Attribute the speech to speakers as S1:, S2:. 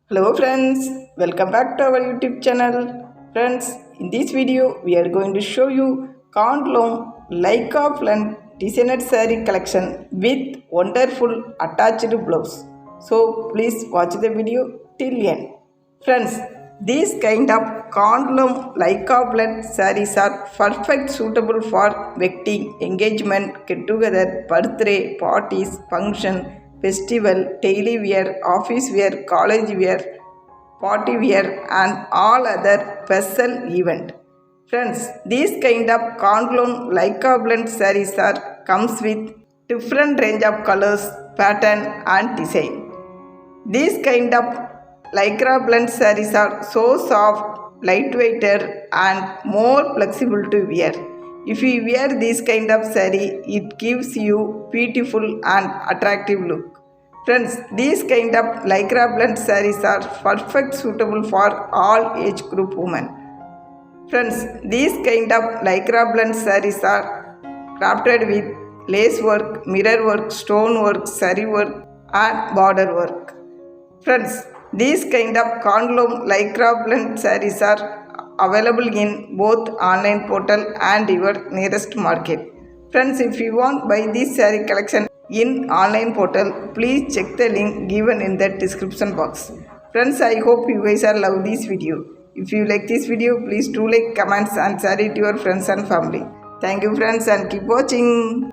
S1: Hello friends, welcome back to our YouTube channel. Friends, in this video we are going to show you Kandloom Leica Blend designer saree collection with wonderful attached blouse. So please watch the video till end. Friends, these kind of Kandloom Leica Blend sarees are perfect suitable for wedding, engagement, get together, birthday, parties, function, festival, daily wear, office wear, college wear, party wear and all other special event. Friends, these kind of Kandloom Leica blend sarees are comes with different range of colors, pattern and design. These kind of Lycra blend sarees are so soft, lightweighter and more flexible to wear. If you wear this kind of saree, it gives you beautiful and attractive look. Friends, these kind of Lycra blend sarees are perfect suitable for all age group women. Friends, these kind of Lycra blend sarees are crafted with lace work, mirror work, stone work, saree work and border work. Friends, these kind of Kandloom Lycra blend sarees are available in both online portal and your nearest market. Friends, if you want buy this saree collection in online portal, please check the link given in the description box. Friends, I hope you guys are love this video. If you like this video, please do like, comments and share it to your friends and family. Thank you friends and keep watching.